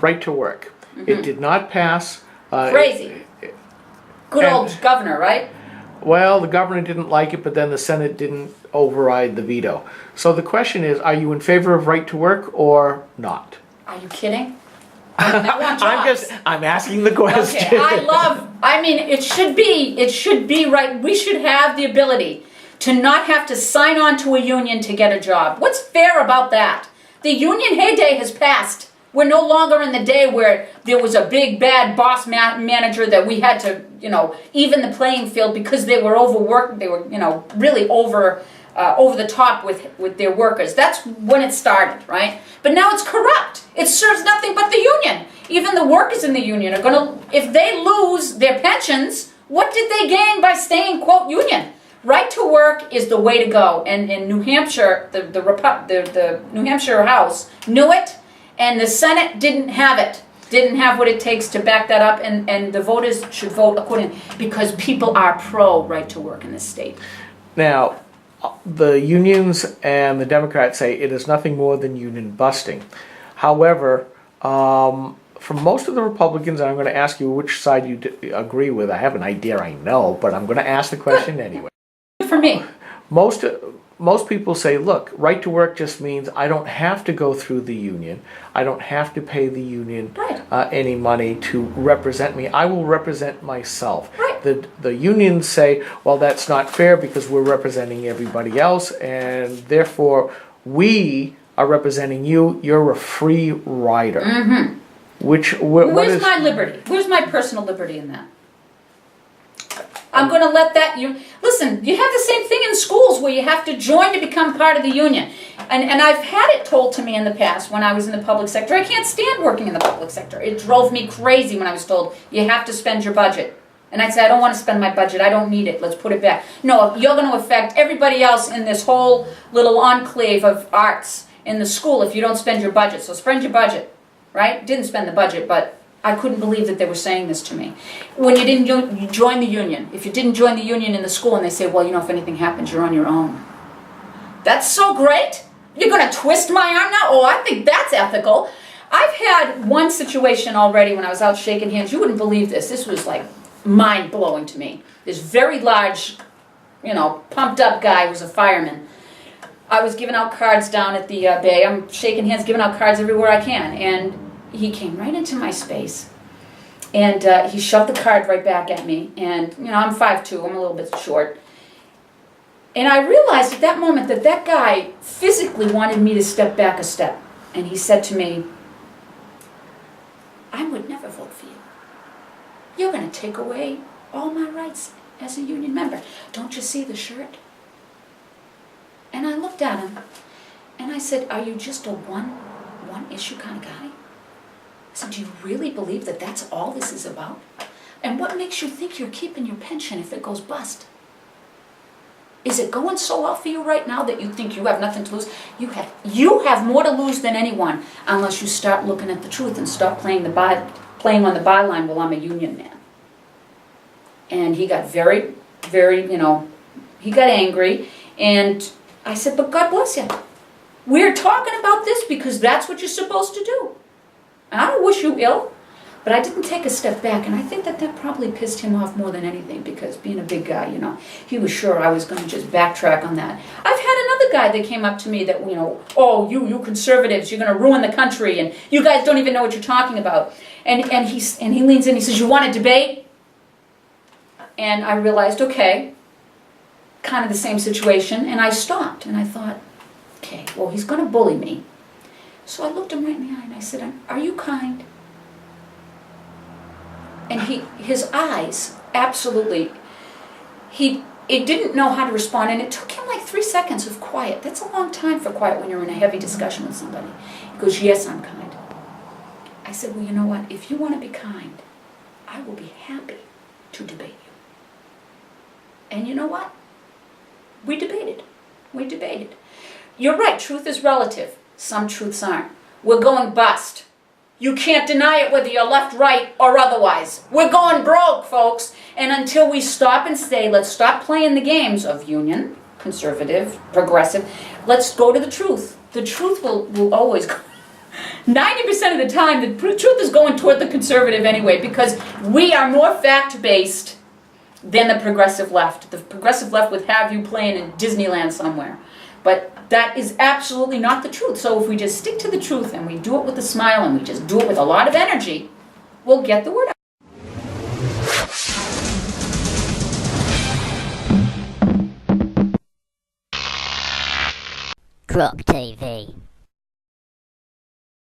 right to work. It did not pass. Crazy. Good old governor, right? Well, the governor didn't like it, but then the Senate didn't override the veto. So the question is, are you in favor of right to work or not? Are you kidding? I'm asking the question. Okay, I mean, it should be right. We should have the ability to not have to sign on to a union to get a job. What's fair about that? The union heyday has passed. We're no longer in the day where there was a big bad boss manager that we had to, even the playing field because they were overworked. They were, really over the top with their workers. That's when it started, right? But now it's corrupt. It serves nothing but the union. Even the workers in the union are gonna, if they lose their pensions, what did they gain by staying, quote, union? Right to work is the way to go. And in New Hampshire, the New Hampshire House knew it. And the Senate didn't have it, didn't have what it takes to back that up, and the voters should vote accordingly because people are pro right to work in this state. Now, the unions and the Democrats say it is nothing more than union busting. However, from most of the Republicans, and I'm going to ask you which side you agree with. I have an idea, I know, but I'm going to ask the question anyway. For me. Most people say, look, right to work just means I don't have to go through the union. I don't have to pay the union any money to represent me. I will represent myself. Right. The unions say, well, that's not fair because we're representing everybody else, and therefore we are representing you. You're a free rider. Mm-hmm. Where's my liberty? Where's my personal liberty in that? I'm going to let that, listen, you have the same thing in schools where you have to join to become part of the union. And I've had it told to me in the past when I was in the public sector. I can't stand working in the public sector. It drove me crazy when I was told, you have to spend your budget. And I'd say, I don't want to spend my budget. I don't need it. Let's put it back. No, you're going to affect everybody else in this whole little enclave of arts in the school if you don't spend your budget. So spend your budget, right? Didn't spend the budget, but I couldn't believe that they were saying this to me. When you didn't join the union, if you didn't join the union in the school and they say, well, if anything happens, you're on your own. That's so great. You're going to twist my arm now? Oh, I think that's ethical. I've had one situation already when I was out shaking hands. You wouldn't believe this. This was like mind-blowing to me. This very large, pumped up guy was a fireman. I was giving out cards down at the bay. I'm shaking hands, giving out cards everywhere I can. And he came right into my space, and he shoved the card right back at me. And, I'm 5'2", I'm a little bit short. And I realized at that moment that that guy physically wanted me to step back a step. And he said to me, I would never vote for you. You're going to take away all my rights as a union member. Don't you see the shirt? And I looked at him, and I said, are you just a one issue kind of guy? I said, do you really believe that that's all this is about? And what makes you think you're keeping your pension if it goes bust? Is it going so well for you right now that you think you have nothing to lose? You have more to lose than anyone unless you start looking at the truth and stop playing on the byline, well, I'm a union man. And he got very, very, he got angry. And I said, but God bless you. We're talking about this because that's what you're supposed to do. And I don't wish you ill, but I didn't take a step back, and I think that probably pissed him off more than anything because being a big guy, he was sure I was going to just backtrack on that. I've had another guy that came up to me that, oh, you conservatives, you're going to ruin the country, and you guys don't even know what you're talking about. And he leans in, he says, you want to debate? And I realized, okay, kind of the same situation, and I stopped, and I thought, okay, well, he's going to bully me. So I looked him right in the eye and I said, are you kind? And his eyes, absolutely, it didn't know how to respond, and it took him like 3 seconds of quiet. That's a long time for quiet when you're in a heavy discussion with somebody. He goes, yes, I'm kind. I said, well, you know what? If you want to be kind, I will be happy to debate you. And you know what? We debated. You're right, truth is relative. Some truths aren't. We're going bust. You can't deny it whether you're left, right, or otherwise. We're going broke, folks. And until we stop and say, let's stop playing the games of union, conservative, progressive, let's go to the truth. The truth will always 90% of the time, the truth is going toward the conservative anyway, because we are more fact-based than the progressive left. The progressive left would have you playing in Disneyland somewhere. But that is absolutely not the truth. So if we just stick to the truth and we do it with a smile and we just do it with a lot of energy, we'll get the word out. Grok TV.